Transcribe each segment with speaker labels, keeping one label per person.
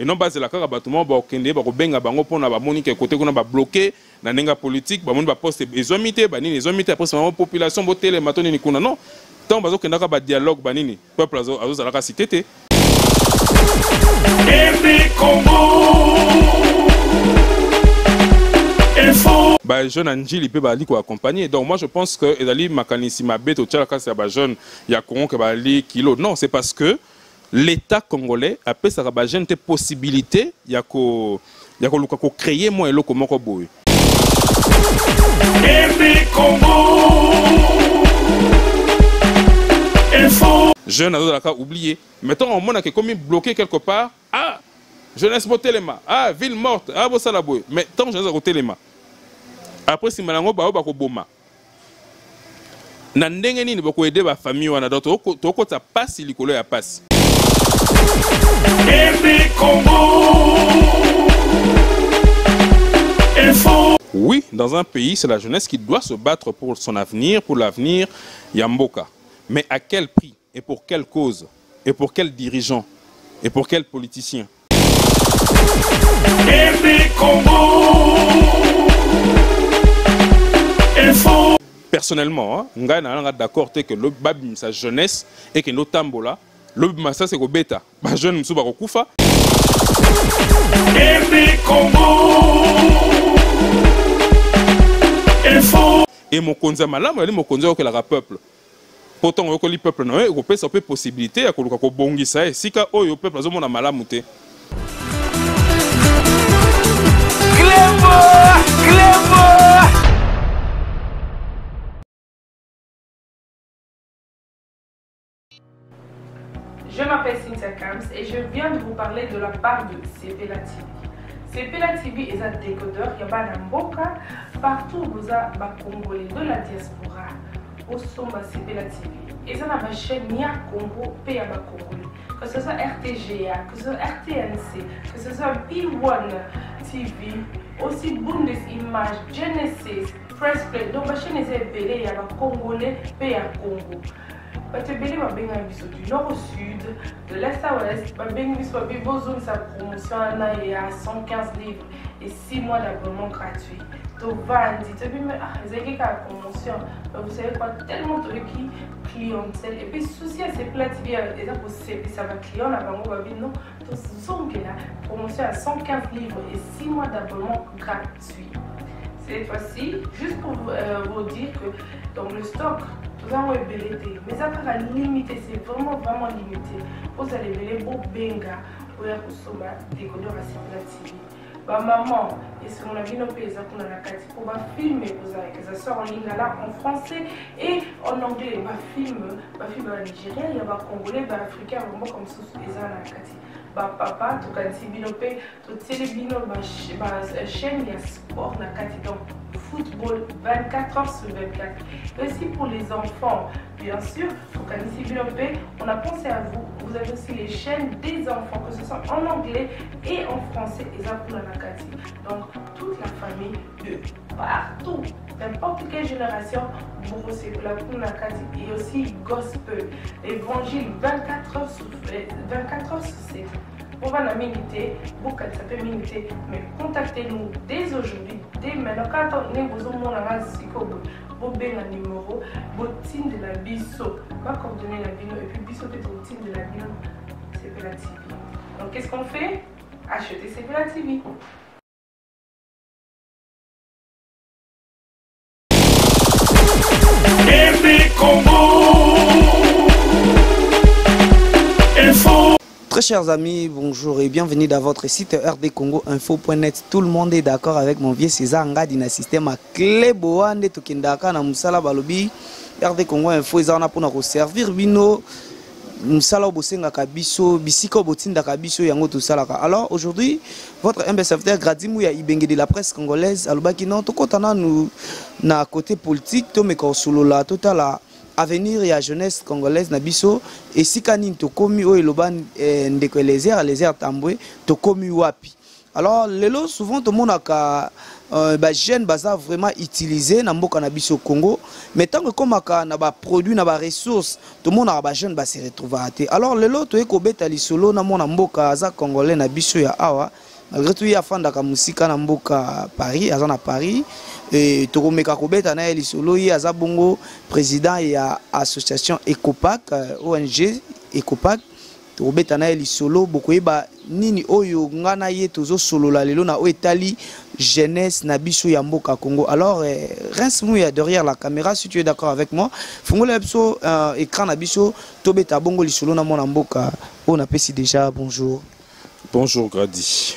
Speaker 1: et non base la kaka batuma ba okende ba ko benga bango pona ba monique côté qu'on a ba bloqué na nenga politique ba moni ba poste ezomité ba nini ezomité après c'est population botele matoni ni kuna non tant bazo kenda ka ba dialogue ba nini peuple azo zalaka cité bah jeune Anjili peut bali ko accompagner donc moi je pense que ezali makanisi mabe to tchala kasi ba jeune ya Congo ke bali kilo non c'est parce que l'État congolais a fait ça ba jeune te possibilité ya ko luka ko créer moi eloko moko boy jeune azo la oublié mettons on mona que comme bloqué quelque part ah jeunesse botelema ah ville morte ah bosala boy mais tant jeunesse botelema après si malango ba ko boma na ndenge nini bako aider ba famille wana donc to ta passe likolo ya passe oui dans un pays c'est la jeunesse qui doit se battre pour son avenir pour l'avenir Yamboka mais à quel prix et pour quelle cause et pour quel dirigeant et pour quel politicien personnellement, on est d'accord que le babim sa jeunesse et que nos tambola, le massa c'est bêta, ba jeune msuba kokufa. Et mon konza malam, elle mon konza que la peuple. Pourtant on le peuple non, on peut ça peut possibilité à ko bongisa et sika oyo peuple azomona malamu te.
Speaker 2: Je m'appelle Cynthia Kams et je viens de vous parler de la part de Sepela TV. Sepela TV est un décodeur qui a Mboka partout où vous avez des Congolais de la diaspora au Somba Sepela TV. Et ça ma chaîne Nia Congo P.A. Congolais. Que ce soit RTGA, que ce soit RTNC, que ce soit P1 TV, aussi Bundesimage, Genesis, Press Play. Donc ma chaîne est appelée, il y a des Congolais P.A. Congo. Batebele babenga biso du nord au sud, de l'est à ouest, babenga biso babozone sa promotion à 115 livres et 6 mois d'abonnement gratuit. To vandi, tu peux me dire la promotion, vous savez quoi, tellement de clientèle et puis souci à ces plats TV et ça va client là bango babi non, to songe la promotion à 115 livres et 6 mois d'abonnement gratuit. Cette fois-ci, juste pour vous dire que dans le stock vous avez belleté, mais ça va limiter, c'est vraiment limité. Vous allez belleter pour benga, pour la consommer décodeur à Sepela TV. Bah maman, et si on a vu nos pays pour filmer, que ça sort en ligne là en français et en anglais, bah film en Nigérien, il y a des Congolais, des Africains, vraiment comme ça, les Anakati. Bah papa, tu as dit binopé, tu sais bino, chaîne, il y a sport nakati donc football 24 heures sur 24. Aussi pour les enfants, bien sûr, on a pensé à vous. Vous avez aussi les chaînes des enfants, que ce soit en anglais et en français, et ça pour la Nakati. Donc toute la famille de partout, n'importe quelle génération, vous recevez la pour la Nakati et aussi gospel, évangile 24 heures sur 7. On va la miniter, beaucoup ça peut miniter, mais contactez-nous dès aujourd'hui, dès maintenant. Quand on est besoin de vous avez un numéro, votre team de la biso, va coordonner la bino et puis biso peut être team de la bino, Sepela TV. Donc qu'est-ce qu'on fait? Acheter Sepela TV.
Speaker 3: Très chers amis, bonjour et bienvenue dans votre site rdcongoinfo.net. Tout le monde est d'accord avec mon vieux César Ngadi na système à clé boande tokendaka na musala balobi RD Congo Info ezana pona ko servir bino musala bosenga kabiso bisiko botinda kabiso yango to salaka. Alors aujourd'hui, votre ambassadeur Gradimu ya ibenge de la presse congolaise alobaki non tokotana nous na côté politique to meko solola totala avenir et la jeunesse congolaise nabiso et si kanine to komi o eloban ndeko les airs tambwe to komi wapi. Alors lelo souvent tout le monde a jeune baza vraiment utilisé na mboka na biso Congo, mais tant que comme na ba produit na ba ressources tout le monde a jeune ba se retrouver até. Alors lelo to eko beta lisolo na mona mboka aza congolais na biso ya awa, malgré tout ya fanda ka musika na mboka Paris, aza na Paris et to komeka ko beta na lisolo ya aza bongo président ya association Ecopac, ONG Ecopac. Robeta na lisolo bokoyeba nini oyo ngana ye tozo solola lelo na etali jeunesse na biso ya mboka Congo. Alors reste-moi derrière la caméra si tu es d'accord avec moi. Fungola biso écran na biso tobeta bongo lisolo na mona mboka. On appelle déjà bonjour.
Speaker 1: Bonjour Grady.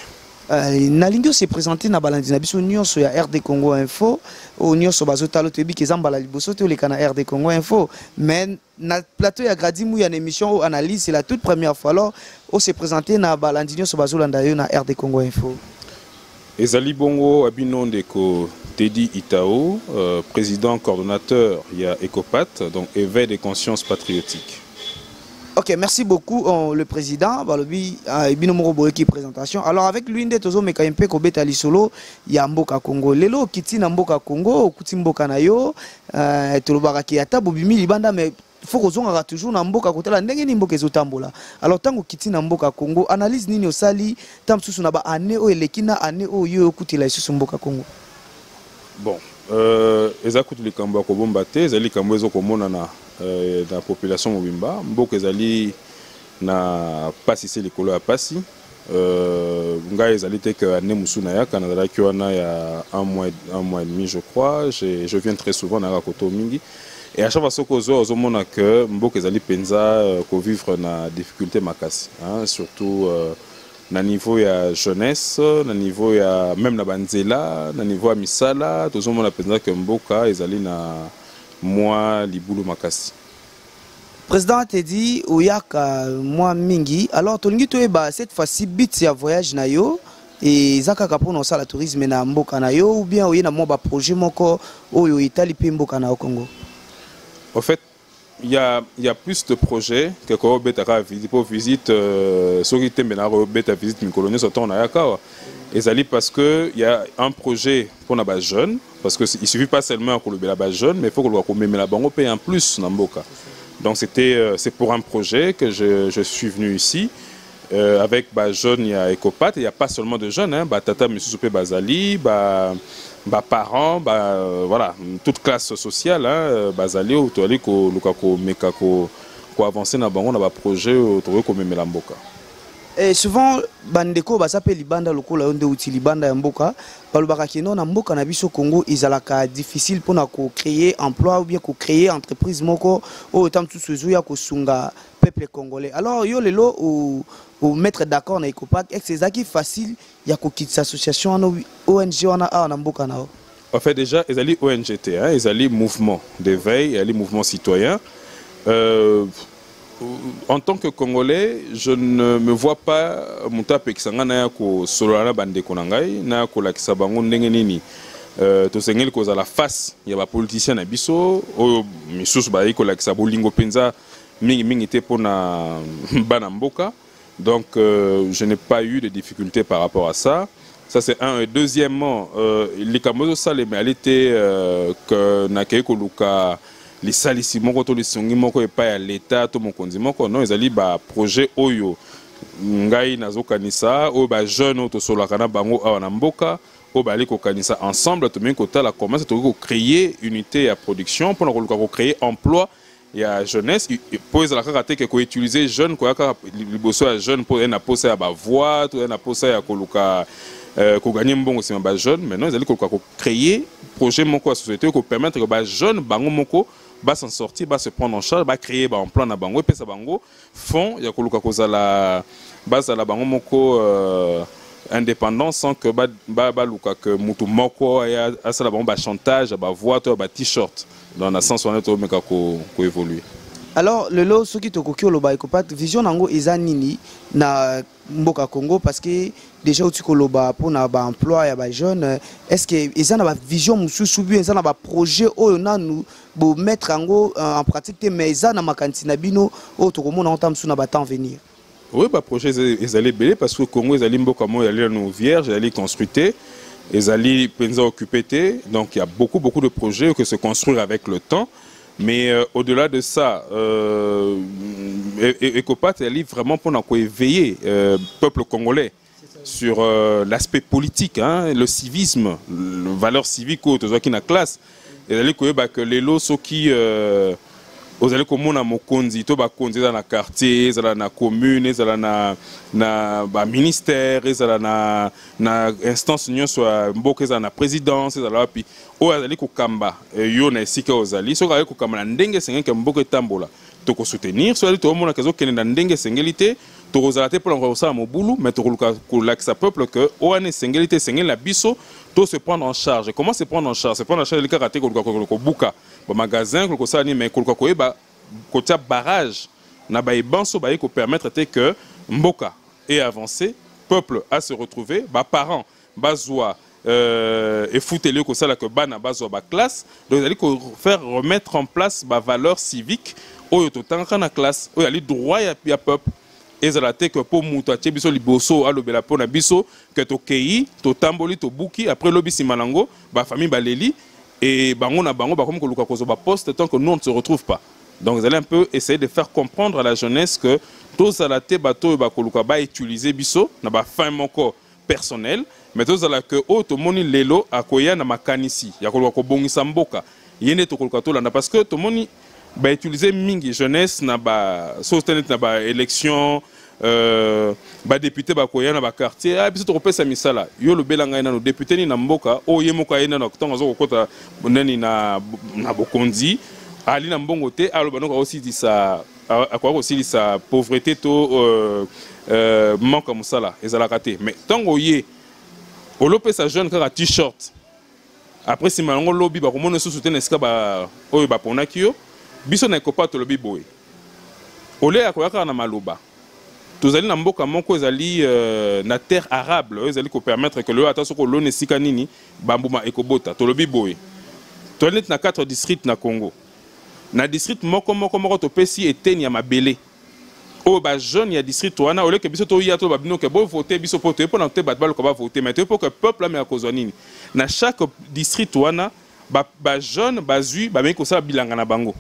Speaker 3: Nalingo se présenter na balandi na biso nyonso ya RD Congo Info o nyonso bazotalo tebi kezambala liboso te oleka na RD Congo Info, mais na plateau ya Grady mu ya émission ou analyse c'est la toute première fois. Alors on se présenter na balandi nyonso bazolanda yo na RD Congo Info.
Speaker 1: Ezali bongo abino ndeko Teddy Itao, président coordonnateur ya Ecopat, donc éveil des consciences patriotiques.
Speaker 3: Ok, merci beaucoup le président Balobi Binomoro Boeki présentation. Alors avec lui nde tozo meka mpe ko beta lisolo ya mboka Congo. Lelo kiti na mboka Congo, kuti mboka na yo tolobaka ki ata bobimi libanda, mais faut kozonga toujours na mboka kotala ndenge ni mboka ezotambola. Alors tango kiti na mboka Congo, analyse nini osali tam susu na ba année o elekina année o yo kutila isusu mboka Congo.
Speaker 1: Bon, ezakutu likambo ko bomba te, ezali kambo ezokomona na la population mobimba mboka ezali na pasi se likolo ya pasi ngai ezali te que année musuna yaka nazalaki wana ya un mois et demi je crois, je viens très souvent na koto mingi et à chaque fois soko ozomona que mboka ezali penza ko vivre na difficulté makasi, hein, surtout na niveau ya jeunesse, na niveau ya même na banzela, na niveau ya misala tozomona penza que mboka ezali na moi libulu makasi.
Speaker 3: Président te dit oyaka moi mingi, alors tolingi toyeba cette fois-ci bit ya voyage na yo et zakaka pour la tourisme na mboka na yo ou bien oyena mo ba projet moko oyo itali pe mboka na Congo.
Speaker 1: En fait, il y a plus de projets que ko betaka visite ceux qui tembe na beta visite mikolonie surtout na yaka. Ezali parce que il y a un projet pour les jeunes, parce que il suffit pas seulement pour les jeunes, mais il faut que le même la banque paye en plus dans Mboka. Donc c'est pour un projet que je suis venu ici avec les jeunes, il y a Ecopat, il n'y a pas seulement de jeunes, hein, tata monsieur Soupé Bazali, parents, voilà, toute classe sociale, hein, Bazali ou toali ko lukako mekako ko avancer dans banque, on a un projet autour de même la Mboka.
Speaker 3: Et souvent bandeko basape libanda lokola onde uti libanda ya mboka balobaka kino na mboka na biso Congo izalaka difficile pour na ko créer emploi ou bien ko créer entreprise moko o tam tout ce ya ko sunga peuple congolais. Alors yo lelo ou mettre d'accord na Ecopac est c'est ça qui facile ya ko quitter association ONG wana na mboka na.
Speaker 1: En fait déjà ezali ONGT, hein, ezali mouvement d'éveil, ezali mouvement citoyen. En tant que Congolais, je ne me vois pas monta pekisanga na ko solana bande konangai na ko lakisa bango ndenge nini to sengeli ko za la face ya ba politicien na biso o misusu ba ko lakisa bolingo penza mingi te pona bana mboka. Donc je n'ai pas eu de difficultés par rapport à ça. Ça c'est un. Et deuxièmement, les kamozo sale mais elle était que na ke ko luka les salisi moko to les songi moko e pa ya l'état to mokonzi moko non ezali ba projet oyo ngai nazokanisa o ba jeune to solaka na bango awa na mboka o ba li ko kanisa ensemble to menko tala comment to ko créer unité ya production pour ko créer emploi ya jeunesse pour ezala kaka te ke ko utiliser jeune ko yaka liboso ya jeune pour na posa ya ba voix to na posa ya koluka ko gagner mbongo c'est ba jeune maintenant ezali ko créer projet moko ya société ko permettre que ba jeune bango moko va s'en sortir, va se prendre en charge, va créer un plan na bango et puis ça bango fond ya koluka kozala base la bango moko indépendant sans que ba luka que mutu moko ya asala bango ba chantage ba voix to ba t-shirt dans la sens on est meka ko évoluer.
Speaker 3: Alors le lot ce qui te koki lo ba Ecopat vision nango eza nini na mboka Congo parce que déjà au tikoloba pour na ba emploi ya ba jeune est-ce que eza na ba vision mususu bien eza na ba projet oyo na nous bo mettre en pratique te mais eza na makanti na bino o to komona ontam suna ba temps venir.
Speaker 1: Oui, bah projet ils allaient belé parce que Congo ils allaient mboka mo ils allaient nous vierges, ils allaient construire, ils allaient penza occuper. Donc il y a beaucoup de projets que se construire avec le temps. Mais au-delà de ça, Ecopat elle est vraiment pour éveiller le peuple congolais sur l'aspect politique, hein, le civisme, les valeurs civiques qui na classe. Et allez que les lots ceux qui vous allez comme on a mokonzi, to ba konzi dans la quartier, dans la commune, dans na ministère, dans na instance union soit mboka dans la présidence, dans la puis o allez ko kamba yo na sika ozali, so allez ko kamba ndenge sengen ke mboka tambola. To ko soutenir, so allez to mona kezo kene ndenge sengelité, to kozalate pour l'envoyer mobulu, mais to ko laksa peuple que o ane sengelité sengen la biso. Tout se prendre en charge. Comment se prendre en charge? Se prendre en charge les karaté ko buka, ba magasin ko ça ni mais ko ba côté barrage na ba banso ba ko permettre que mboka et avancer, peuple à se retrouver, ba parents bazwa et foutez-le ko ça là que bana bazwa ba classe, donc aller ko faire remettre en place ba valeurs civiques oyo to tanga na classe, oyo ali droit ya peuple. Et ça que pour moutoatie biso liboso alobela pona biso que to kei to tamboli to buki après lobisi malango ba famille baleli et bango na bango ba comme ko luka kozo ba poste tant que nous on ne se retrouve pas. Donc vous allez un peu essayer de faire comprendre à la jeunesse que to salate bato ba ko luka ba utiliser biso na ba fin moko personnel mais to zala que o to moni lelo akoya na makanisi ya ko luka ko bongisa mboka yene to ko luka to landa parce que to moni ba utiliser mingi jeunesse na ba sostenet na ba élection ba député ba koya na ba quartier biso to kopesa misala yo lo belanga na no député ni na mboka o ye moka ina na kutonga zo kokota neni na bokonzi ali na mbongo te alo banoko aussi dit ça akwa aussi dit ça pauvreté to manque musala ezala raté mais tango ye o lo pesa jeune ka t-shirt après si malongo lobby ba komono so soutenir eska ba oyo ba ponaki yo biso na Ecopat to lobby boy ole akoyaka na maloba tozali na mboka moko ezali na terre arable ezali ko permettre que le attention ko lone sika nini bambuma ekobota to lobby boy to net na 4 districts na Congo na district moko to pesi eteni ya mabele o ba jeune ya district wana ole ke biso to ya to ba bino ke bo voter biso po to na te ba ko ba voter mais to pour que peuple la me akozwa nini na chaque district wana ba jeune bazui ba meko sa bilanga na bango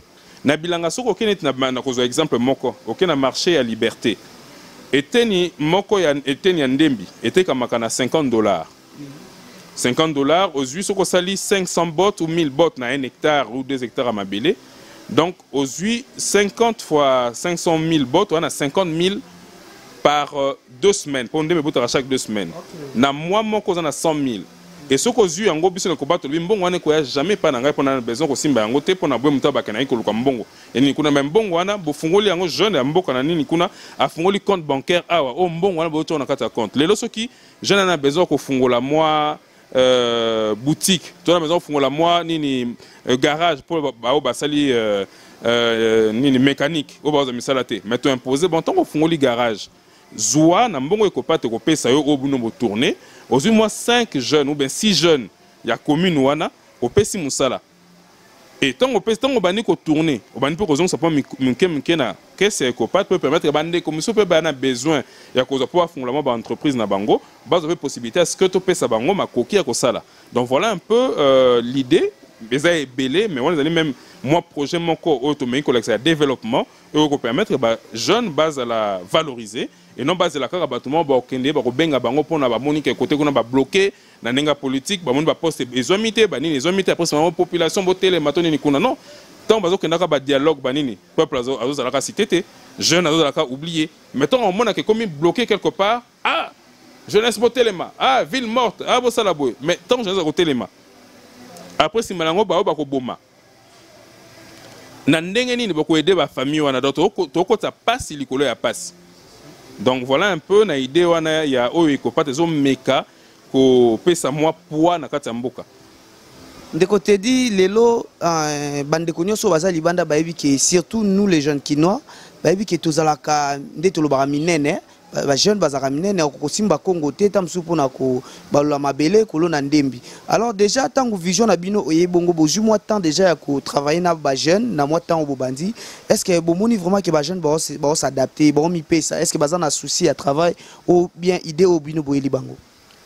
Speaker 1: na bilanga soko kenet na kozwa exemple moko okena marché ya liberté eteni moko ya eteni ya ndembi etekamaka na $50 $50 aux huit soko sali 500 bottes ou 1000 bottes na 1 hectare ou 2 hectares à mabele donc aux huit 50 fois 500 000 bottes on a 50 000 par 2 semaines pour ndembe bottes à chaque 2 semaines na mois moko on a 100 000 et ce que j'ai yango biso na kobato mbongo wana ko ya jamais pas na ngai pona besoin ko simba yango te pona bwe muta bakana iko luka mbongo et ni kuna même mbongo wana bo fungoli yango jeune ya mboka na nini kuna afungoli compte bancaire awa o mbongo wana bo to na kata compte lelo soki jeune na besoin ko fungola moi boutique to na besoin fungola moi nini garage pour ba basali nini mécanique o ba za misala te mais to imposer bon tant ko fungoli garage Zoua, na mbongo Ecopat te kopesa yo obuno bo tourner. Aujourd'hui moi 5 jeunes ou bien 6 jeunes ya commune wana opesi musala. Et tant opesi tant obani ko tourner, obani pour raison ça pas mke na qu'est-ce Ecopat peut permettre bande commission peut bana besoin ya ko za pouvoir fondement ba entreprise na bango, ba avez possibilité à ce que to pesa bango makoki ya ko sala. Donc voilà un peu l'idée. Mais est belé mais on les même moi projet mon co automé collecte développement et ko permettre ba jeune base à la valoriser et non base la kaka bâtiment ba okende ba ko benga bango pona ba monique côté kuna ba bloquer na nenga politique ba moni ba poste ezomité ba nini ezomité après c'est population botele matoni ni kuna non tant ba okenda ka ba dialogue ba nini peuple azo la ka cité jeune azo la ka oublier mettons on mona que comme bloqué quelque part ah jeunesse botelema ah ville morte ah bo salaboy mais tant jeunesse botelema après si malango ba ko boma na ndenge nini bako aider ba famille wana to ko ta passe likolo ya passe. Donc voilà un peu na idée wana ya oyo Ecopat zo meka ko pesa moi poids na kati ya mboka.
Speaker 3: Ndeko te di lelo bande konyo so baza libanda bayebi ke surtout nous les jeunes kinois bayebi ke tozalaka nde tolobaka minene ba jeune bazaka minene ko simba Congo te tam supo na ko balola mabele kolo na ndembi. Alors déjà tango vision na bino oyebongo bozu moi temps déjà ya ko travailler na ba jeune na moi temps au bandi. Est-ce que bomoni vraiment que ba jeune ba s'adapter, ba mi pesa, est-ce que bazan a souci à travail ou bien idée au bino boyeli bango?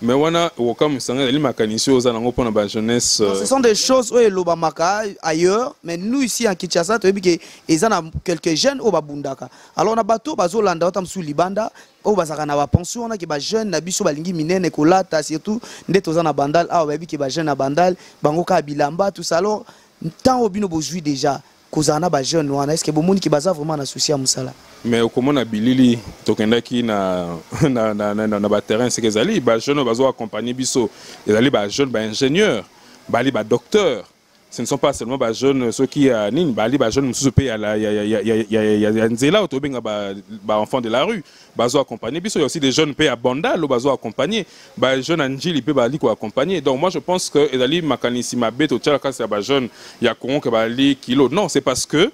Speaker 1: Mais wana wakam sanga ali makanisio oza nango pona ba jeunesse.
Speaker 3: Ce sont des choses où loba maka ailleurs, mais nous ici en Kinshasa tu vois que ils ont quelques jeunes au babundaka. Alors na bato bazolanda otam sou libanda au bazaka na ba pension na ki ba jeune na biso balingi minene kolata surtout ndeto za na bandal ah babi ki ba jeune na bandal bango ka bilamba tout ça. Alors tant au bino bozui déjà kozana ba jeune wana est-ce que bomoni ki baza vraiment na souci à musala?
Speaker 1: Mais comment na bilili tokendaki na ba terrain c'est que zali ba jeune bazo accompagner biso ezali ba jeune ba ingénieur bali ba docteur. Ce ne sont pas seulement les jeunes ceux qui nini bali ba jeunes mususu pe ya nzela otobenga ba enfants de la rue bazo accompagner biso. Il y a aussi des jeunes pe à Bandal bazo accompagner ba jeunes anjili pe bali ko accompagner. Donc moi je pense que ezali makanisi mabeto tchala kasi ba jeunes ya Congo ke bali kilo. Non, c'est parce que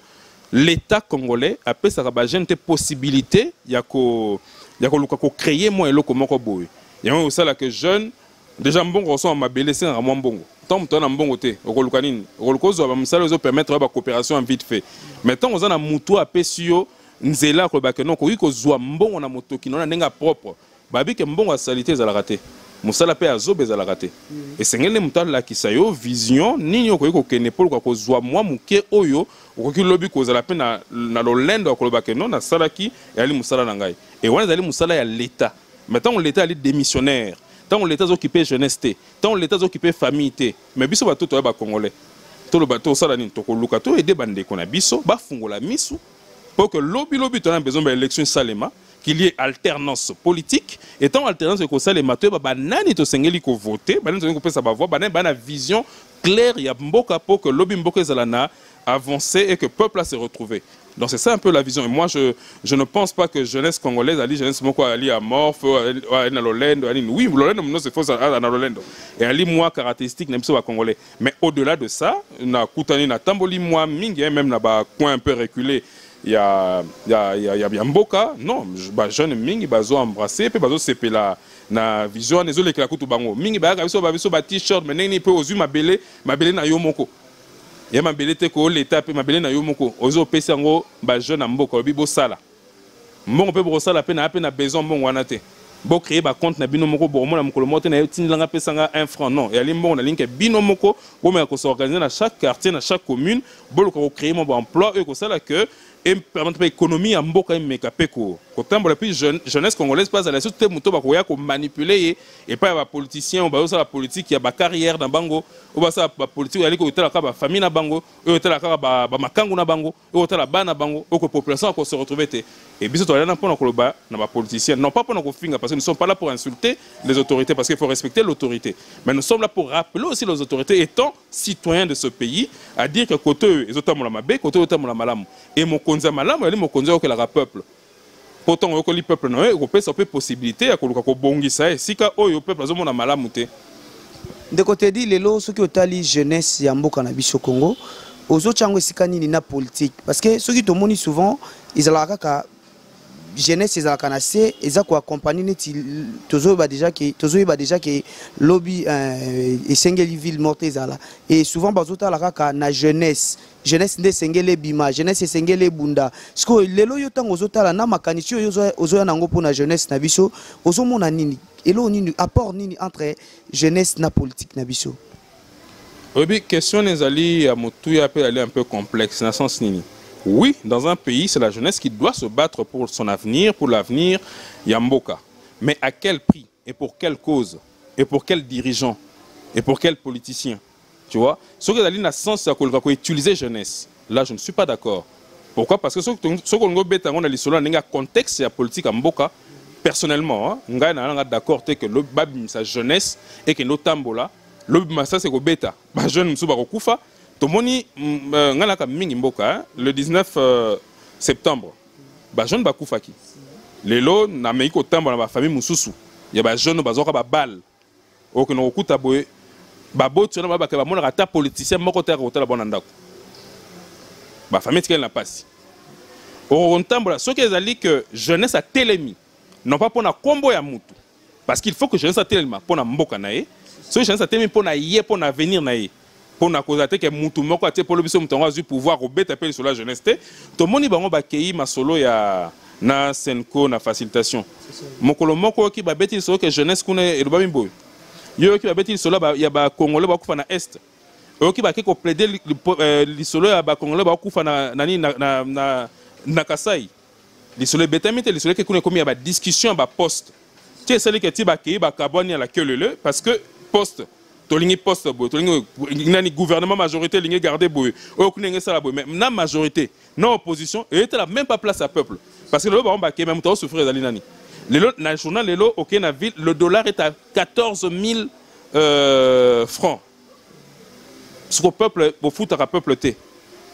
Speaker 1: l'État congolais a pris sa jeune possibilité ya ko luka ko créer moi eloko moko boy. Il y a aussi là que jeunes déjà mbongo reçoit mabele c'est un mbongo. Tant que tu as mbongo te okoluka nini okolukozo ba musala zo permettre ba coopération vite fait. Mais tant on a mutu apesio nzela ko ba que non ko kozwa mbongo na motoki non na propre. Babi ke mbongo a salité za la raté. Musala pe azobe za la raté. Et sengele mutala la kisayo vision nini ko kene pol ko kozwa moi muke oyo okoki lobi ko za la pe na lolendo ko ba que non na salaki et ali musala na ngai. Et wana zali musala ya l'état. Maintenant l'état ali démissionnaire. Tant l'État occupé jeunesse, tant l'État occupé famille, mais biso bato to ba congolais. Tout le bateau ça la nini to ko luka to aider bande ko na biso ba fungola misu pour que lobby to na besoin d'élection salema qu'il y ait alternance politique et tant alternance ko salema to ba nani to sengeli ko voter ba nani ko pesa ba voix ba na vision claire ya mboka pour que lobby mboka zalana avancer et que le peuple se retrouver. Donc c'est ça un peu la vision. Et moi, je ne pense pas que jeunesse congolaise, ali jeunesse moko ali à mort, na lolendo, ali oui, lolendo non c'est faux na lolendo. Et ali moi caractéristique n'aime pas congolais. Mais au-delà de ça, na kutani na tamboli moi mingi même na ba coin un peu reculé. Il y a mboka, non, ba jeune mingi bazo embrasser, puis bazo sepe na vision les autres la kutu bango. Mingi ba biso ba t-shirt, mais neni peut ozu mabele na yo moko. Ya mabele te ko l'état pe mabele na yo moko ozo pesa ngo ba jeune mboka bi bo sala mbongo pe bo sala pe na besoin mbongo wana te bo créer ba compte na bino moko bo mona mokolo mote na tini langa pesa nga 1 franc non ya limbongo na linke bino moko bo me ko s'organiser na chaque quartier na chaque commune bo ko créer mon emploi et ko sala que et permettre l'économie à mboka meka peko kotambola puis jeunesse congolaise passe à la société muto ba ko ya ko manipuler et pas ba politicien ou ba ça la politique ya ba carrière dans bango ou ba ça ba politique ali ko tala ka ba famille na bango ou tala ka ba makangu na bango ou tala ba na bango ou que population ko se retrouver te et biso to na pona ko ba na ba politicien non pas pona ko finga parce que nous sommes pas là pour insulter les autorités parce qu'il faut respecter l'autorité mais nous sommes là pour rappeler aussi les autorités étant citoyens de ce pays à dire que côté ezotamola mabe côté otamola malamu et mon konza malamu ali mo konza ko la peuple pourtant on le peuple non ko pesa pe possibilité ya ko luka ko bongisa sika oyo peuple azomona malamu te
Speaker 3: de côté dit lelo ceux qui otali jeunesse ya mboka na biso Congo ozo chango sika nini na politique parce que ceux qui to moni souvent ils ala kaka jeunesse ils ala kanase ils a ko accompagner neti tozo ba déjà que lobby et sengeli ville mortezala et souvent bazota la kaka na jeunesse nde sengele bima jeunesse sengele bunda sko lelo yo tango ozotala na makanisi ozo ya nango pour na jeunesse na biso ozo mona nini elo nini apport nini entre jeunesse na politique na biso.
Speaker 1: Oui, question nezali à motuya peut aller un peu complexe dans sens nini. Oui, dans un pays, c'est la jeunesse qui doit se battre pour son avenir, pour l'avenir Yamboka. Mais à quel prix? Et pour quelle cause? Et pour quel dirigeant? Et pour quel politicien? Tu vois? Ce que la sens, c'est qu'on utiliser jeunesse. Là, je ne suis pas d'accord. Pourquoi? Parce que ce qu'on a dit sur le contexte la politique Yamboka, personnellement, on est d'accord que le babim sa jeunesse et que nos tambola, le ça c'est que bêta, bah jeune msuba kokufa. Tomoni ngalaka mingi mboka le 19 septembre ba jeune bakufaki lelo na meiko tambo na ba famille mususu ya ba jeune bazoka ba bal okeno okuta boye ba botu na ba ka ba mona ta politicien moko te ko tala bona ndako ba famille tikela na pasi on tambo la soki ezali que jeunesse a telemi non pas pour na combo ya mutu. Parce qu'il faut que jeunesse tellement pour na mboka na ye. So jeunesse tellement pour na ye pour na venir na ye. Pour na cause que mutu moko ate pour le biso mutu nga zu pouvoir obeta pe sur la jeunesse te. To moni bango ba kei masolo ya na senko na facilitation. Mokolo moko ki ba beti solo que jeunesse kuna eloba mimboyo. Yo ki ba beti solo ba ya ba congolais ba kufa na est. Yo ki ba ke ko plaider li solo ya ba congolais ba kufa na nani na Kasai. Li solo betamite li solo ke kuna komi ya ba discussion ba poste. Tu sais que tu ba kei ba kaboni à la queue le parce que poste tolingi poste boy tolingi nani gouvernement majorité lingi garder boy o kunenge sala boy mais na majorité non opposition et était la même pas place à peuple parce que le ba on ba ke même to souffrir dali nani lelo na journal lelo OK na ville le dollar est à 14 000 francs ce que peuple au foot à peuple té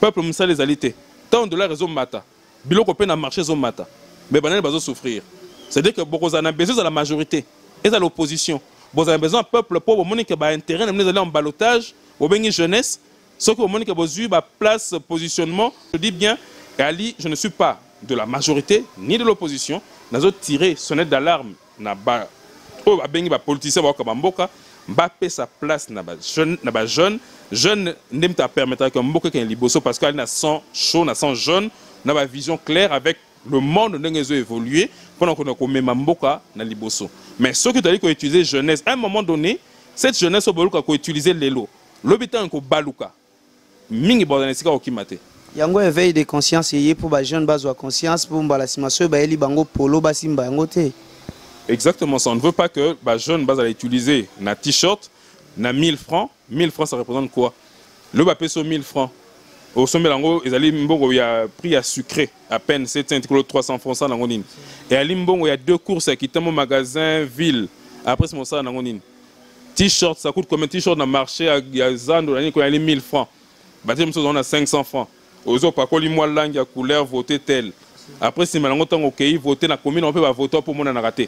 Speaker 1: peuple musa les alités tant dollar réseau mata biloko pe na marché zo mata mais banane bazo souffrir c'est dire que beaucoup en a besoin de la majorité et de l'opposition. Vous avez besoin d'un peuple pour que vous avez intérêt de aller en balotage, vous avez une jeunesse, ce que vous avez besoin de place, positionnement. Je dis bien, Ali, je ne suis pas de la majorité ni de l'opposition. Nous avons tiré sonnette d'alarme. Nous avons des politiciens qui ont sa place. Nous avons jeune, nous avons permettre que Mboka ait liboso parce qu'il y a 100 chaud, 100 jeunes, nous avons une vision claire avec le monde n'a pas évolué pendant qu'on a même Mboka na liboso. Mais ce que tu as dit qu'on utilisait jeunesse, à un moment donné, cette jeunesse au baluka qu'on utilisait l'élo. L'habitant qu'on baluka. Mingi bordanesika au kimate.
Speaker 3: Yango éveil de conscience yé pour les jeunes bazo conscience pour la simation ba eli bango polo basimba yango te.
Speaker 1: Exactement ça. On ne veut pas que les jeunes bas utiliser na t-shirt na 1000 francs. 1000 francs ça représente quoi? Le ba peso 1000 francs. Au sommet lango, ils allaient mbongo il y a prix à sucré à peine 300 francs ça lango nini. Et à Limbongo il y a 2 courses qui t'ont au magasin ville. Après c'est mon ça lango nini. T-shirt ça coûte combien t-shirt dans le marché il y a zando il y a 1000 francs. Bâtiment on a 500 francs. Aux autres par contre moi langue à couleur voter tel. Après c'est malango tant OK voter na commune on peut pas voter pour mon na raté.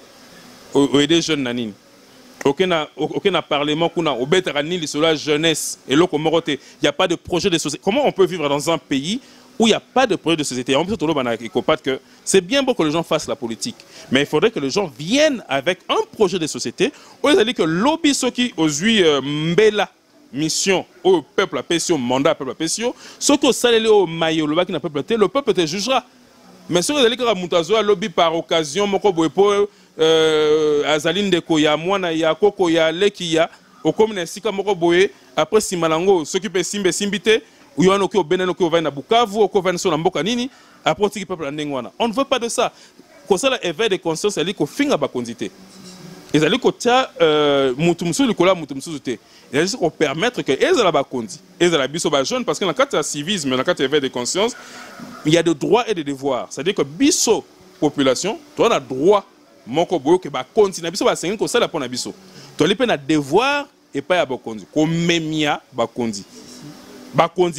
Speaker 1: Aider jeunes nanine. Aucun parlement qu'on a au Bétarani, les la jeunesse et l'eau comme il n'y a pas de projet de société. Comment on peut vivre dans un pays où il n'y a pas de projet de société? En plus, que c'est bien beau que les gens fassent la politique, mais il faudrait que les gens viennent avec un projet de société où ils disent que lobby ceux qui osent mbela mission au peuple à pression, mandat au peuple à pression, ceux qui ont salé au maillot, le peuple te jugera. Mais ceux qui ont dit que Moutazo a lobby par occasion, Moko Boepo, Azaline de Koya, Mwana ya Koko ya Lekia, au commune Sika Moko Boe, après Simalango, ceux qui peuvent simbiter, ou y a un au Benen, au Vana Bukavu, au Vana sur Mboka Nini, après qui peuple Nengwana. On ne veut pas de ça. Quand ça l'éveil de conscience, c'est qu'on finit à Bakondité. Ils allaient côté Moutumsou, le Kola Moutumsou, ils allaient qu'on permettre que ils allaient Bakondi, ils allaient biso jeune parce que dans le cadre de civisme, dans le cadre de l'éveil de conscience, il y a des droits et des devoirs. C'est-à-dire que biso population, tu as le droit. Moko boyo ke ba continue biso ba sengi ko sala pona biso to lipe na devoir et pas ya bakondi ko memia bakondi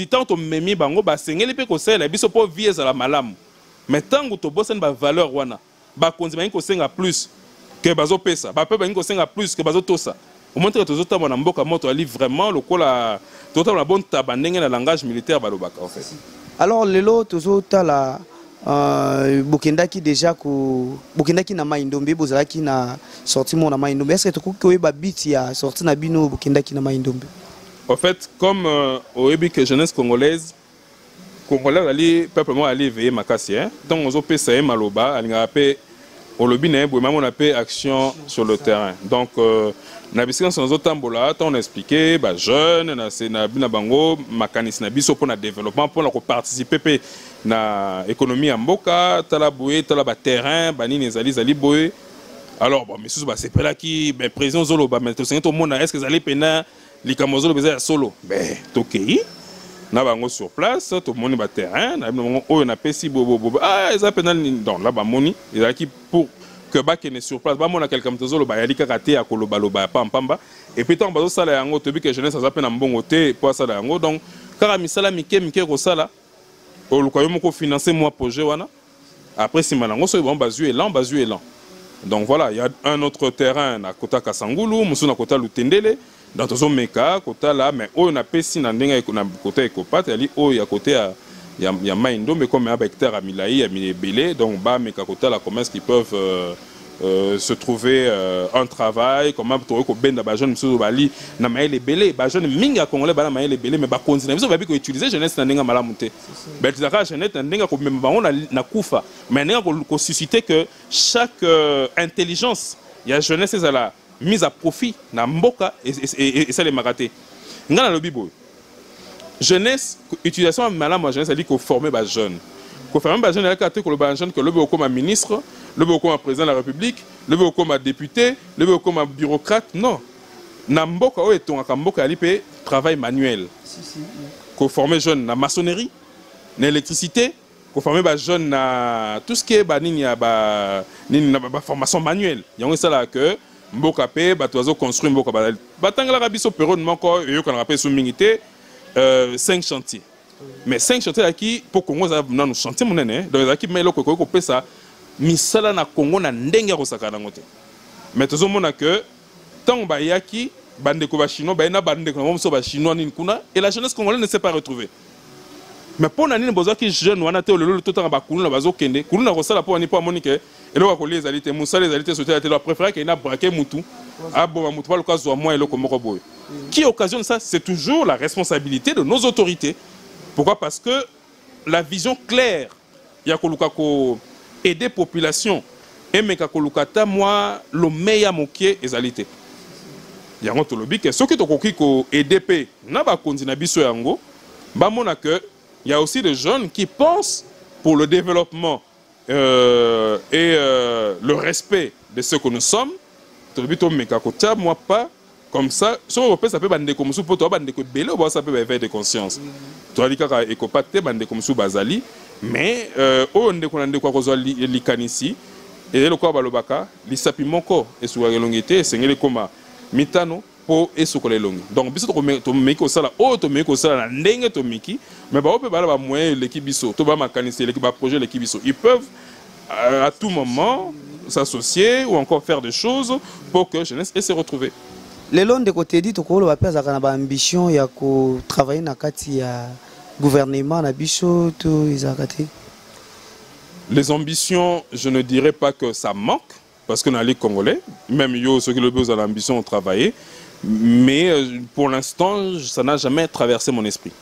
Speaker 1: tant to memi bango ba sengi lipe ko sala biso po vie za la malamu mais tango to bosen ba valeur wana bakondi ba ko senga plus que bazo pesa ba pe ba ko senga plus que bazo tosa au montre que tozota mona mboka moto ali vraiment lokola tota la bonne tabandenge na langage militaire balobaka en fait.
Speaker 3: Alors lelo tozota la Bokendaki déjà ko Bokendaki na Maindombe bozalaki na sorti mon na Maindombe est-ce que tu ko ba bit ya sorti na bino Bokendaki na Maindombe?
Speaker 1: En fait comme au début que jeunesse congolaise ali peuple moi ali veiller makasi hein donc on zo pesa maloba alinga pe au lobby na bo maman on appelle action sur le terrain donc na bisika sans otambola on expliqué ba jeune na bina bango makanisi na biso pour na développement pour na ko participer na économie en mboka tala boye tala ba terrain banini zali boye alors bon mais sous c'est pas là qui ben président zolo ba mais tout le monde est-ce que zali pena likamozolo beza solo ben tokei na bango sur place tout le monde ba terrain na bango o na pesi bobo ah ils appellent donc là ba moni ils a qui pour que ba kene sur place ba mona quelqu'un tozolo ba yali kakaté akoloba loba pamba et puis tant bazo sala yango to bi que jeunesse ça pena mbongo te pour sala yango donc kara misala mike ko sala au localement qu'on financer moi projet wana après si malango so bon bazu élan donc voilà il y a un autre terrain à Kota Kasangulu musu na Kota Lutendele dans tozo meka Kota là mais on a pesi na ndenga na Kota Ekopate ali o ya côté ya Maindombe comme un hectare à Milaï à Milebele donc ba meka Kota la commerce qui peuvent se trouver un travail, comment tu as ben da jeune monsieur Bali na maïle belé, ba jeune minga congolais ba na maïle belé mais ba continuer biso ba bi ko utiliser jeunesse na ndinga malamu te. Ben tu zaka jeunesse na ndinga ko même bango na kufa, mais ndinga ko susciter que chaque intelligence il y a jeunesse ezala mise à profit na mboka et ça les maraté. Ngana lobi boy. Jeunesse utilisation malamu jeunesse ça dit ko former ba jeune. Ko former ba jeune la carte ko le ba jeune que le beau comme ministre, le beau comme président de la République, le beau comme député, le beau comme bureaucrate, non. Namboka o etonga kamboka alipe travail manuel. Ko former jeune na maçonnerie, na électricité, ko former ba jeune na tout ce qui est ba nini ya ba formation manuelle. Yango ça là que mboka pe ba toazo construire mboka ba tangala ka biso période moko yo kana rapé sous mingité 5 chantiers. Mais 5 chantiers là qui pour Congo ça na nous chantier monene donc ça qui mais loko ko pesa misala na Congo na ndenge ko sakana ngote. Mais tozo mona que tant ba yaki bande ko ba chinois ba na bande ko mo so ba chinois ni kuna et la jeunesse congolaise ne s'est pas retrouvée. Mais pour nani besoin que jeune wana te le tout temps ba kuluna bazo kende kuluna ko sala pour ani pour monique et le ko les alite musala les alite sauter la télé préféré qu'il na braquer mutu ah bon mutu pas le cas moi et le ko moko boy. Qui occasionne ça, c'est toujours la responsabilité de nos autorités. Pourquoi? Parce que la vision claire, il y a ko aider la population, et mais kolukata moi le meilleur moquier est alité. Il y a un autre lobby que ceux qui ont aider na ba kontina biso yango, ba mona que il y a aussi des jeunes qui pensent pour le développement et le respect de ce que nous sommes. Tolobi to meka kota moi pas comme ça, si on peut s'appeler bande comme sous pour toi bande de belé ou ça peut éveiller de conscience. Toi dit kaka ekopate bande comme sous bazali, mais on ndeko kwa kozwa likanisi et le quoi balobaka lisapi moko et sur la longité sengele koma mitano po et sur la longue. Donc biso to meko sala o to meko sala na ndenge to miki, mais ba ope bala ba moyen l'équipe biso, to ba makanisi l'équipe ba projet l'équipe biso. Ils peuvent à tout moment s'associer ou encore faire des choses pour que jeunesse et se retrouver.
Speaker 3: Les longs de côté dit tokolo ba pesa kana ba ambition ya ko travailler na kati ya gouvernement na biso to izakati.
Speaker 1: Les ambitions, je ne dirais pas que ça manque parce que dans les Congolais, même yo ceux qui le besoin l'ambition ont travaillé, mais pour l'instant, ça n'a jamais traversé mon esprit.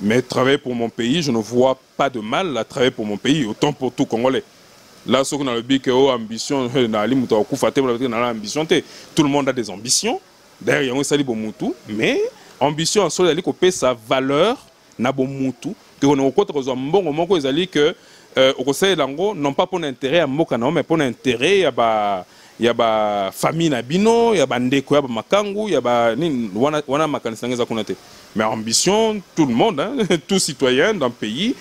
Speaker 1: Mais travailler pour mon pays, je ne vois pas de mal à travailler pour mon pays, autant pour tout Congolais. Là, ceux qui ont le but que ambition, tout le monde a des ambitions. D'ailleurs, il y a un sali bomutu, mais ambition en soi, elle a sa valeur na bomutu. Que on a au côté de mbongo moko ezali que au conseil lango non pas pour intérêt à moka non mais pour intérêt ya ba famille na bino ya ba ndeko ya ba makangu ya ba ni wana makanisa ngeza kunate. Mais ambition tout le monde hein, tout citoyen d'un pays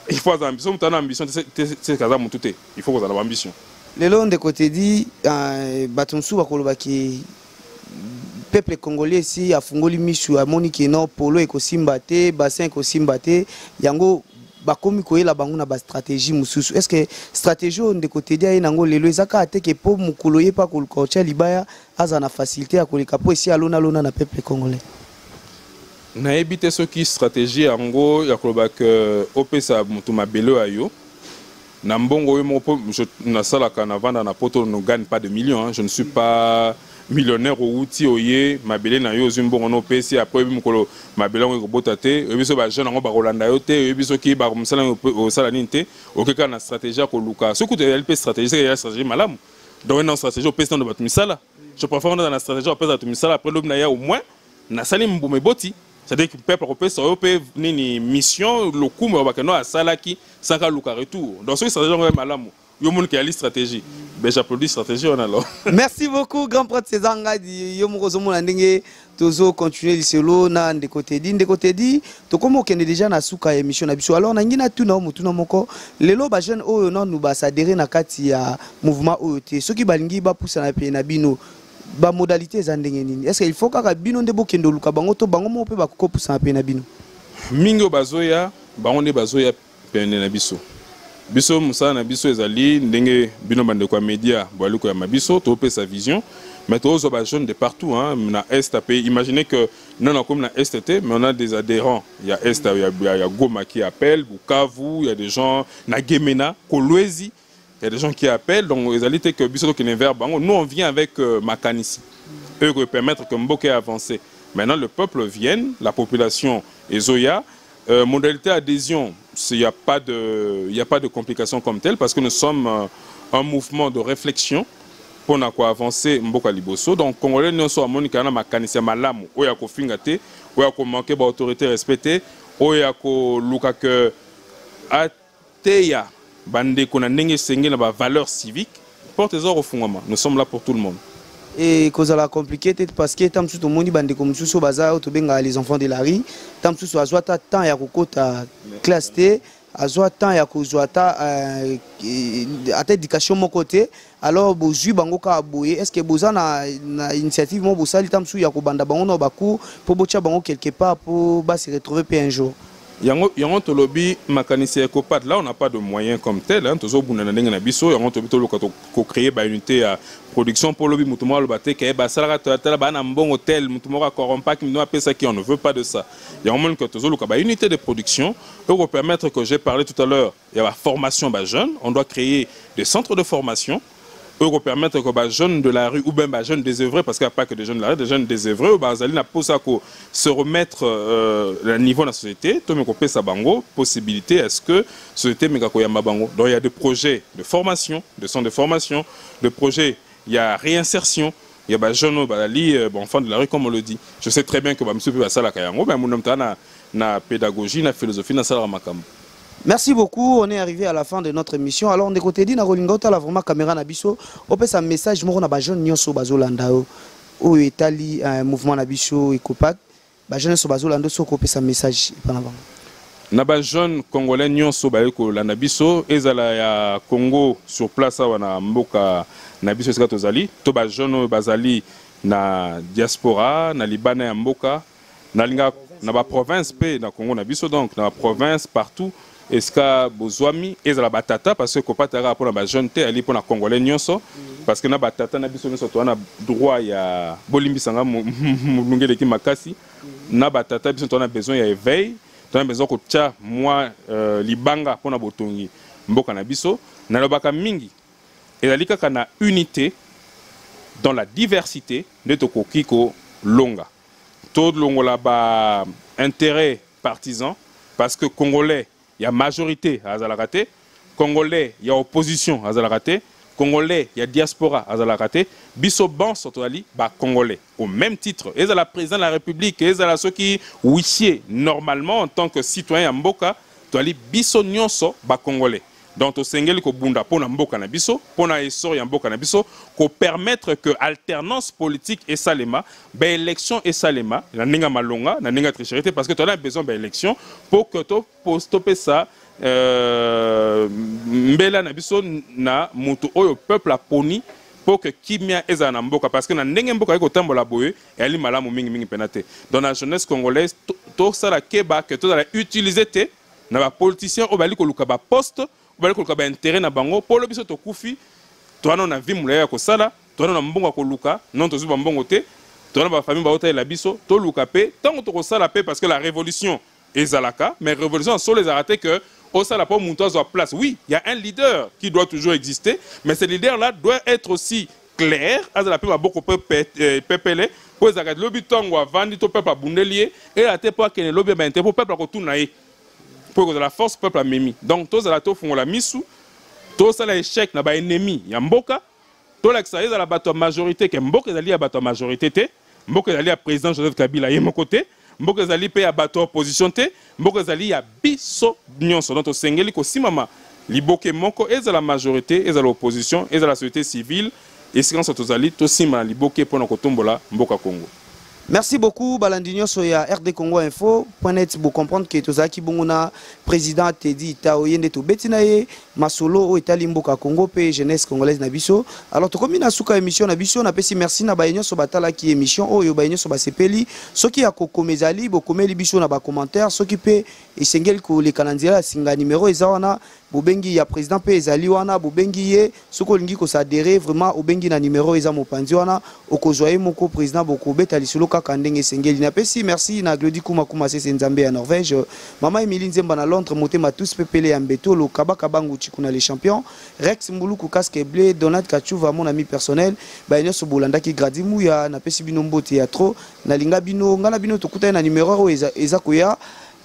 Speaker 1: il faut avoir ambition, tu as ambition, c'est kaza mututé. Il faut que tu aies ambition.
Speaker 3: Les longs de côté dit batumsu bakoloba ki peuple congolais ici a fungoli mishu a moniki no polo ekosimbate bassin ekosimbate yango bakomi koyela bango na ba stratégie mususu. Est-ce que stratégie de côté dia nango lelo ezaka ateke po mukolo ye pa kolkocha libaya azana facilité à koleka po ici alona lona na peuple congolais.
Speaker 1: Na évité ce qui stratégie en gros ya koloba que opesa mutu mabelo ayo na mbongo yo mo je na sala kana vanda na poto ne gagne pas de millions hein. Je ne suis pas millionnaire au outil oye mabele na yo zimbongo no pesi après mukolo mabelo ngo botate ebiso ba jeune ngo ba rolanda yo te ebiso ki ba musala o sala ninte okeka na stratégie ko luka ce coup de LP stratégie c'est la stratégie malamu donc une stratégie au pesi dans ba misala je préfère dans la stratégie au pesi dans misala après l'obna ya au moins na sali mbome boti. C'est-à-dire que le peuple européen peut une mission, le coup, mais on a salaki, sans qu'à l'ouka retour. Donc, c'est une malamu. Il y a une stratégie. Ben, j'applaudis stratégie, on a alors.
Speaker 3: Merci beaucoup, grand prêtre César Ngadi. Yo mo zomo na ndenge tozo continuer liselo na ndeko tedi to komo kende déjà na suka émission na biso. Alors na ngina tuna mutuna moko lelo ba jeune oyo non nous ba s'adhérer na kati ya mouvement oyo te. Soki balingi ba poussa na pe na bino. Ba modalité za ndenge nini? Est-ce qu'il faut kaka bino nde bokendo luka bango to bango mo pe ba ko poussa na pe na bino?
Speaker 1: Mingo bazoya bango nde bazoya pe na biso. Biso musa na biso ezali ndenge bino bande kwa media boaluko ya mabiso to pe sa vision. Mais tous les jeunes de partout, hein, na Est, imaginez que nous sommes comme na Est, mais on a des adhérents. Il y a Est, il y a Goma qui appelle, Bukavu, il y a des gens, na Gemena, Kolwezi. il y a des gens qui appellent, donc les alités que biso qui vers bango. Nous on vient avec Makanisi, eux qui permettre que Mboka avance. Maintenant le peuple vienne, la population et Zoya, modalité adhésion, il n'y a pas de complications comme telles parce que nous sommes un mouvement de réflexion pour avancer Mboka Liboso. Donc Congolais nous sommes Monika na Makanisi malamu, oya ko fingate, oya ko manquer ba autorité respectée, oya ko luka que ateya bande qu'on a n'engé sengé na ba valeur civique, portez-en au fondement. Nous sommes là pour tout le monde.
Speaker 3: Et cause à la compliqué parce que tant tout le monde bande comme sous bazar to benga les enfants de la rue, tant tout soit ta temps ya kokota classe T, azwa temps ya kozwa ta ata éducation mon côté. Alors bozui bango ka boye, est-ce que boza na initiative mo bosali tant sous ya ko banda bango no baku pour bocha bango quelque part pour se retrouver puis un jour.
Speaker 1: Yango to lobby Makanisi Ecopat, là on n'a pas de moyens comme tel, hein, tozo bunana ndenge na biso, yango to bito ko créer ba unité à production pour lobby mutumo lo baté ke ba sala ta ba na mbongo tel mutumo ka corrompa qui nous pesa qui on ne veut pas de ça. Yango mon que tozo lo ka ba unité de production pour permettre que j'ai parlé tout à l'heure, il y a la formation ba jeunes, on doit créer des centres de formation pour permettre que les jeunes de la rue ou bien les jeunes désœuvrés, parce qu'il n'y a pas que des jeunes de la rue, des jeunes désœuvrés, se remettre à niveau de la société, tout le monde sa bango, possibilité est-ce que la société bango. Donc il y a des projets de formation, de centres de formation, de projets, il y a réinsertion, il y a des jeunes enfants de la rue comme on le dit. Je sais très bien que monsieur peut passer la kayango, mais mon homme na pédagogie, na philosophie, na sala makambo.
Speaker 3: Merci beaucoup, on est arrivé à la fin de notre émission. Alors on est côté dit na rolingota la vraiment caméra na biso, on peut un message moko na ba jeune nyonso bazolanda o etali un mouvement na biso Ecopat, ba jeune so bazolanda so ko pesa message pana bango.
Speaker 1: Na ba jeune congolais nyonso ba ko landa biso ezala ya Congo sur place wana mboka na biso esika tozali, to ba jeune bazali na diaspora, na Libana ya mboka, na linga na ba province pe na Congo na biso donc na province partout. Est-ce que bozwami ezala batata parce que kopatara pour la jeune té ali pour la congolais nyonso parce que na batata na biso nyonso to na droit ya bolimbisanga mulungele ki makasi na batata biso to na besoin ya éveil to na besoin ko tia moi libanga pour na botongi mboka na biso na lobaka mingi ezali kaka na unité dans la diversité de tokoki ko longa tout longola ba intérêt partisan parce que congolais il y a majorité à Zalakate, Congolais, il y a opposition à Zalakate, Congolais, il y a diaspora à Zalakate, biso ban sotoli ba Congolais. Au même titre, et à la présidente de la République, et à ceux qui wissier normalement en tant que citoyen à Mboka, toali biso nyonso ba Congolais. Donc au sengeli ko bunda pona Mboka na biso, pona essor ya Mboka na biso, ko permettre que alternance politique et salema, ba élection et salema, na ninga malonga, na ninga tricherité parce que tu as besoin ba élection pour que to stopper ça mbela na biso na mutu oyo peuple a poni pour que kimia eza na Mboka parce que na ndenge Mboka ko tambola boye et ali malamu mingi penate. Dans la jeunesse congolaise to ça la keba que to la utiliser te na ba politicien o bali ko luka ba poste bali ko ba intérêt na bango pour le biso to kufi to na vie mulaya ko sala to na mbongo ko luka non to zuba mbongo te to na ba famille ba hôtel la biso to luka pe tant to ko sala pe parce que la révolution ezalaka mais révolution sur les arrêtés que au sala pas montoise à place. Oui, il y a un leader qui doit toujours exister mais ce leader là doit être aussi clair à la peu beaucoup pepele pour les arrêter lobby tongo avandi to peuple abundelier et la te pas que le lobby ba intérêt pour peuple ko tunaye pour que la force peuple a mimi. Donc tous la to font la misu, tous la échec na ba ennemi ya mboka, tous la ça la bateau majorité que mboka ezali ya bateau majorité te, mboka ezali ya président Joseph Kabila yé mon côté, mboka ezali pe ya bateau opposition te, mboka ezali ya biso nyonso donc sengeli ko simama liboke moko ezala majorité, ezala opposition, ezala société civile et si on s'otozali to simama liboke pour na kotombola mboka Congo.
Speaker 3: Merci beaucoup Balandinho Soya RD Congo Info. .net pour comprendre que Tozaki Bonguna président Teddy Taoyende to Betinaye Masolo o Itali Mboka Congo pe jeunesse congolaise na biso. Alors to komi na suka émission na biso na pesi merci na bayenyo so batala ki émission o yo bayenyo so basepeli soki ya kokomezali bo komeli biso na ba commentaire soki pe esengel ko le kalanzela singa numéro ezawana bobengi ya président pe ezali wana bobengi ye soko lingi ko s'adhérer vraiment obengi na numéro eza mopanzi wana okozwa moko président bokobeta lisolo kaka ndenge sengeli na pesi merci na Glody Kuma c'est Nzambe à Norvège mama Emilie Nzemba na Londres motema tous pepele ya mbeto lo kabaka bangu chikuna les champions Rex Mbuluku casque bleu Donald Kachuva mon ami personnel ba nyoso bolandaki gradimu ya na pesi bino mbote ya trop na linga bino ngana bino tokuta na numéro eza koya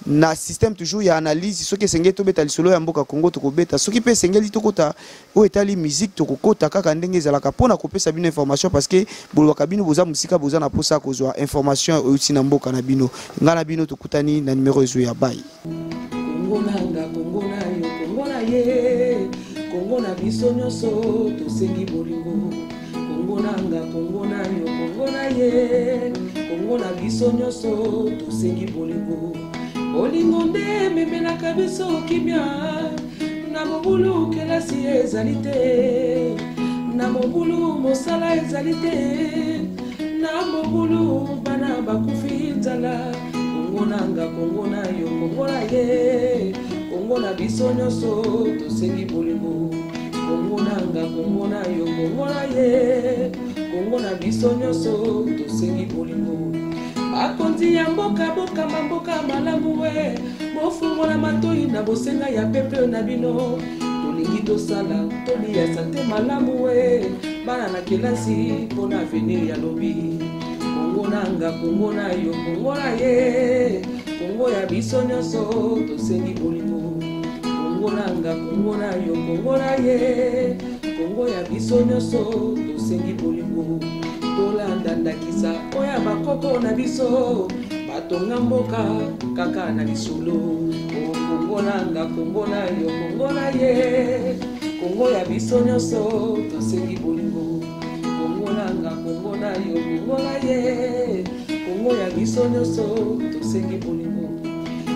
Speaker 3: na système toujours ya analyse soki sengeli to beta lisolo ya mboka Congo to kobeta soki pe sengeli to kota o etali musique to kokota kaka ndenge ezalaka pona kopesa bino information parce que bolwaka bino boza musika boza na posa kozwa information euti na mboka na bino ngana bino tokutani na numéro ezo ya bayi
Speaker 4: Congo nanga Congo na yo Congo na ye Congo na biso nyonso tosengi bolingo Congo nanga Congo na yo Congo na ye Congo na biso nyonso tosengi bolingo Bolingo nde memelaka biso kimia na mobulu kelasi ezali te na mobulu mosala ezali te na mobulu bana bakufi nzala Congo nanga Congo na yo Congo na ye Congo na biso nyonso tosengi bolingo Congo nanga Congo na yo Congo na ye Congo na biso nyonso tosengi bolingo Akonzi ya mboka boka mamboka malamu we bofungola matoi na bosenga ya pepe na bino tolingi tosala toli ya sante malamu we bana na kelasi pona avenir ya lobi Congo nanga Congo na yo Congo na ye Congo ya biso nyonso tosengi bolingo Congo nanga Congo na yo Congo na ye Congo ya biso nyonso tosengi bolingo Tolanda ndakisa oya bakoko na biso batonga mboka kaka na lisolo Congo nanga Congo na yo Congo na ye Congo ya biso nyonso tosengi bolingo Congo nanga Congo na yo Congo na ye Congo ya biso nyonso tosengi bolingo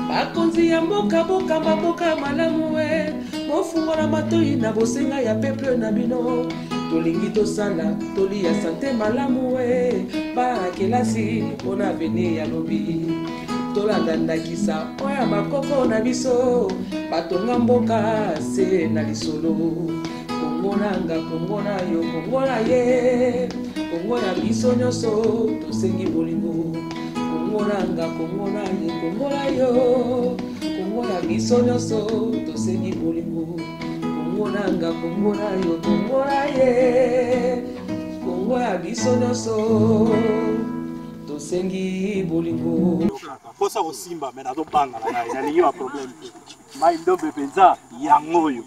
Speaker 4: Bakonzi ya mboka boka mboka malamu we bofungola matoi na bosenga ya pepe na bino tolingi tosala toli ya sante malamu we bana kelasi pona avenir ya lobi tolanda ndakisa oya bakoko na biso batonga mboka se na lisolo Congo nanga Congo na yo Congo na ye Congo ya biso nyonso tosengi bolingo Congo nanga Congo na ye Congo na yo Congo ya biso nyonso tosengi bolingo Congo nanga Congo na yo Congo na ye Congo ya biso nyonso tosengi bolingo
Speaker 5: posa kosimba me nazobanga na ngai nalingi ma problème mai ndombe penza yango oyo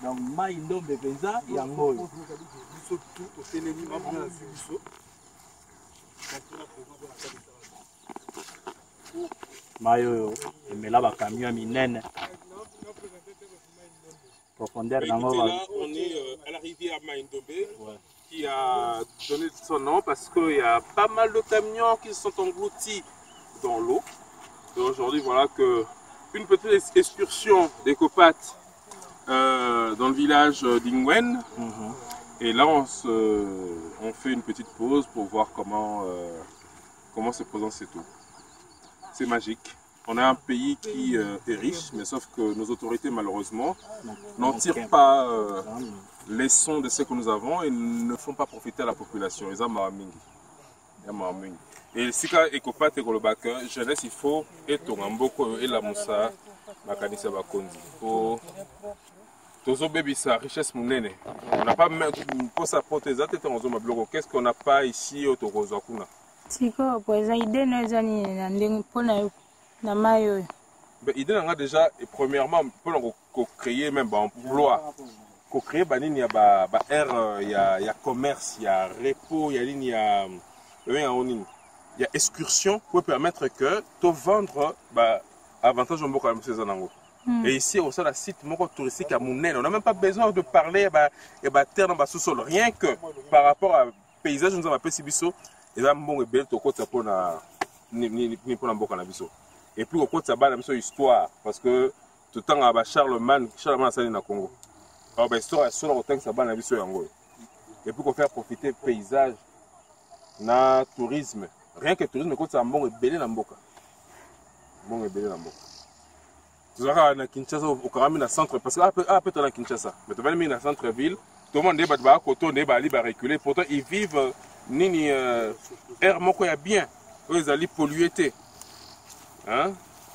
Speaker 5: donc mai ndombe penza yango oyo mai oyo emela bakamion ya minene profondeur nango
Speaker 1: là, on est à la rivière Maïndombe, qui a donné son nom parce qu'il y a pas mal de camions qui sont engloutis dans l'eau. Et aujourd'hui, voilà que une petite excursion d'Ecopat dans le village d'Ingwen. Et là, on fait une petite pause pour voir comment se présente cette eau. C'est magique. On a un pays qui est riche, mais sauf que nos autorités, malheureusement, n'en tirent pas les sons de ce que nous avons et ne font pas profiter à la population. Et si quand Ecopat et Golobak, jeunesse, il faut être Ngamboko et la Moussa, Makanisa Bakondi. Tozo baby sa richesse mounene. On n'a pas même pour sa prothèse. Qu'est-ce qu'on n'a pas ici au Togozakuna?
Speaker 6: Siko, pour les idées, nous avons na mayo.
Speaker 1: Idée nga déjà premièrement pour créer même emploi. Pour créer il y a air, il y a commerce, il y a repos, il y a excursion pour permettre que tu vendre avantage au quand même. Et ici au sein de la site touristique à Mounene, on n'a même pas besoin de parler terre dans le sous-sol, rien que par rapport à paysage nous avons appelé Sibiso et là bon et belle to côté pour ni pour la boca na biso. Et puis au côté ça bas une histoire parce que tout le temps à Charlemagne ça na Congo. Alors ben histoire sur le temps ça bas na biso yango. Et puis qu'on faire profiter paysage na tourisme. Rien que tourisme côté ça bon et belle na boca. Bon et belle na boca. Tu vas à Kinshasa, au Karami, dans le centre, parce que après, tu es à Kinshasa, mais tu vas aller dans le centre-ville, tout le monde est à côté, est à reculer, pourtant ils vivent, nini, air moko ya bien, ils allaient polluer. Hein?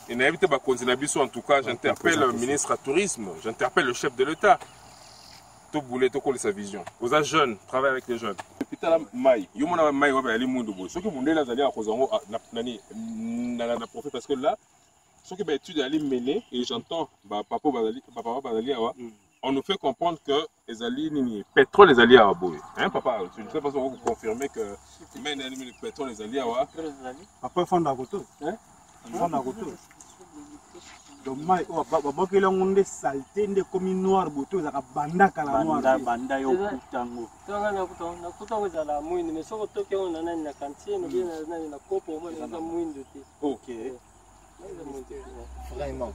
Speaker 1: Et n'invite pas continuer en tout cas, j'interpelle le ministre du Tourisme, j'interpelle le chef de l'État. Tout boulet, tout coller sa vision. Vous êtes jeunes, travaillez avec les jeunes. Depuis la maille, il y a maille où il y a monde beau. Ce que vous avez à cause profit parce que là, ce que l'étude est menée et j'entends papa Bazali, on nous fait comprendre que les alliés pétrole les alliés à Boé. Hein papa, je ne sais pas si vous confirmez que même les pétrole les alliés à
Speaker 5: Papa il faut la route. Hein? Il faut la route. Donc maille on va on est saleté de comme noir boto za banda kala noir banda yo kutango.
Speaker 7: Na kutango za la mwindi mais soko toke on nani na kantie no bien na kopo mo na mwindi te.
Speaker 1: OK. Vraiment.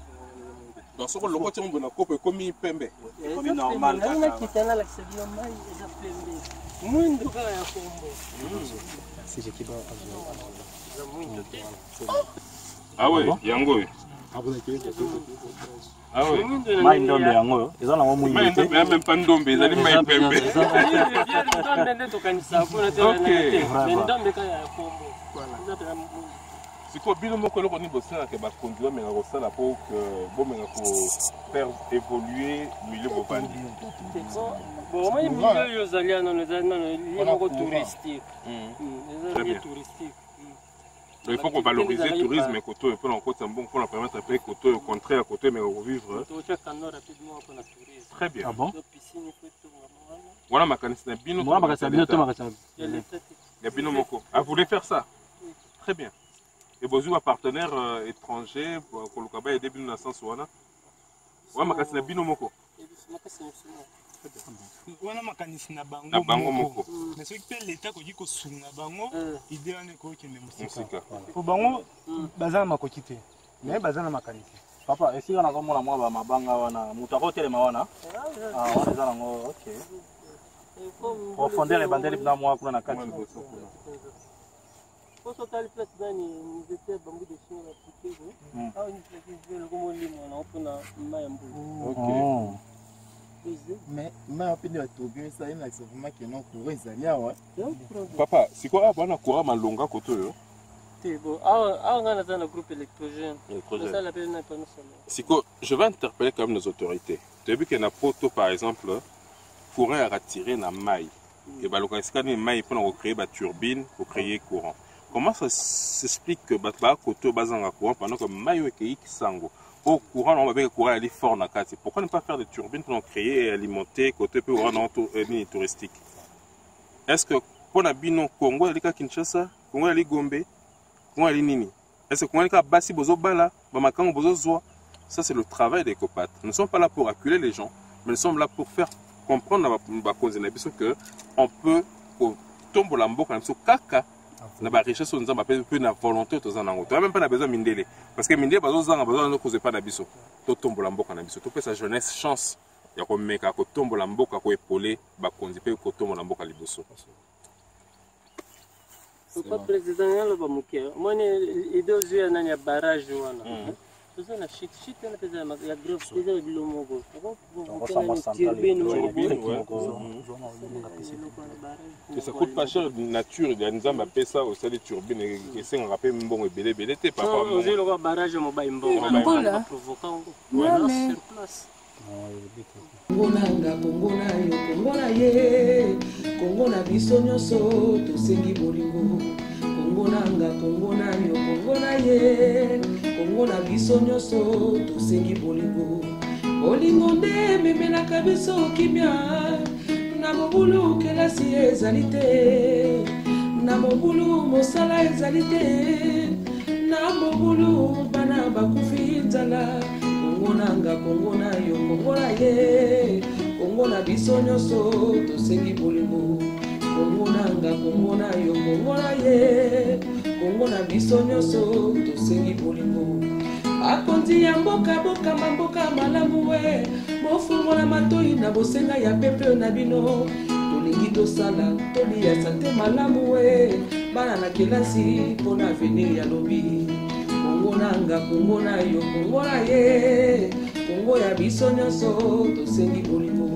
Speaker 1: Donc ce que le côté on na kopo comme pembe.
Speaker 7: Comme normal. Na kitana la sebio mai eza pembe. Mwindi kala ya kombo.
Speaker 5: C'est je qui va
Speaker 7: za mwindi te.
Speaker 1: Ah ouais, yango. Ah oui.
Speaker 5: Mai ndombe yango eza na mwindi te.
Speaker 1: Mai même pas ndombe, ezali mai pembe.
Speaker 7: Ndombe ndeto kanisa kuna tena na ndombe kala ya kombo.
Speaker 1: C'est quoi bino moko loko ni bosala ke ba conduire mais na sala pour que bon mais pour faire évoluer milieu bovandi.
Speaker 7: Bon moi milieu yo zalia non les touristique. Les touristique.
Speaker 1: Donc il faut qu'on valorise le tourisme et côté pour en côté bon pour la permettre après côté au contraire côté mais revivre. Très bien.
Speaker 5: Ah bon?
Speaker 1: Voilà ma canisse bino.
Speaker 5: Moi ma canisse to ma canisse.
Speaker 1: Il y a bino moko. Ah vous voulez faire ça? Très bien. Et besoin de partenaires étrangers pour le Kaba et des bino dans sens wana. Ouais ma canisse bino moko.
Speaker 8: Wana makanisi na bango.
Speaker 1: Na bango moko.
Speaker 8: Mais ce qui l'état ko diko sunga bango, idée ane ko kende musika.
Speaker 5: Pour bango bazana makoki te. Mais bazana makanisi. Papa, est-ce que na komona mwa ba mabanga wana mutako telema wana? Ah, wana zana ngo, OK. Profondeur et bandeli na mwa kuna na kati.
Speaker 7: Pour total place dani nzete bambu de chine na pikego. Ah ni place le comme limo na opona mayambu.
Speaker 1: OK.
Speaker 9: Mais ma opinion est bien ça il n'accepte vraiment que non courant zalia ouais.
Speaker 1: Papa, c'est quoi bana courant malonga koto yo?
Speaker 7: Bon, on a un groupe électrogène. Ça la peine pas nous seulement.
Speaker 1: C'est quoi je vais interpeller quand même nos autorités. Tu as vu qu'il y a un poteau par exemple courant à retirer na maille. Et bah le cascade maille pour créer ba turbine pour créer courant. Comment ça s'explique que ba koto bazanga courant pendant que maille est sango? Au courant, on va bien courant aller fort dans la carte. Pourquoi ne pas faire des turbines pour créer et alimenter côté peu touristique? Est-ce que pour la bino Congo, il y a Kinshasa, Congo, il y a Gombe, Congo, il y a Nini? Est-ce que Congo, il y a Bassi, Bozo, Bala, Bamakango, Bozo, Zoa? Ça, c'est le travail des copates. Nous ne sommes pas là pour acculer les gens, mais nous sommes là pour faire comprendre la cause de la que on peut tomber la mboka, kaka. Na ba richesse on nzamba pe na volonté to za nango to même pas na besoin mindele parce que mindele bazo zanga bazo na cause pas na biso to tombola mboka na biso to pe sa jeunesse chance ya ko meka ko tombola mboka ko épauler ba konzi pe ko tombola mboka liboso.
Speaker 7: Pourquoi président lo ba mukia moi ni idée ozu na ya barrage wana ça na shit na pesa ya grave pesa de lomogo
Speaker 1: ça coûte pas cher de nature il y a nzamba pesa au sale turbine et c'est un rappel mbongo ebele belé te papa
Speaker 7: on dit le barrage mo ba mbongo provoquant sur place.
Speaker 4: Kongonanga kongona yo kongona ye kongona biso nyonso tosengi bolingo kongonanga kongona yo kongona ye kongona biso nyonso tosengi bolingo bolingo nde memelaka biso kimia na mobulu kelasi ezali te na mobulu mosala ezali te na mobulu bana bakufi nzala kongonanga kongona yo kongona ye kongona biso nyonso tosengi bolingo kongonanga kongona yo kongona ye kongona biso nyonso tosengi bolingo akonzi ya mboka mboka malamu we bofungola matoi na bosenga ya pepe na bino tolingi tosala tolia sante malamu we bana na kelasi mpona avenir ya lobi nanga Kongo na yo Kongo na ye Kongo ya biso nyonso tosengi bolingo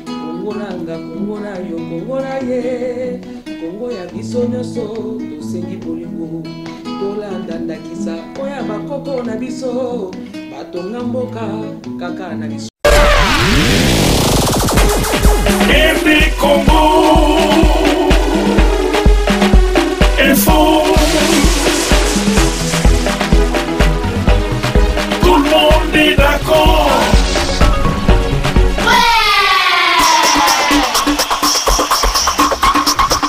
Speaker 4: Kongo nanga Kongo na yo Kongo na ye Kongo ya biso nyonso tosengi bolingo tolanda ndakisa oya bakoko na biso batonga mboka kaka na biso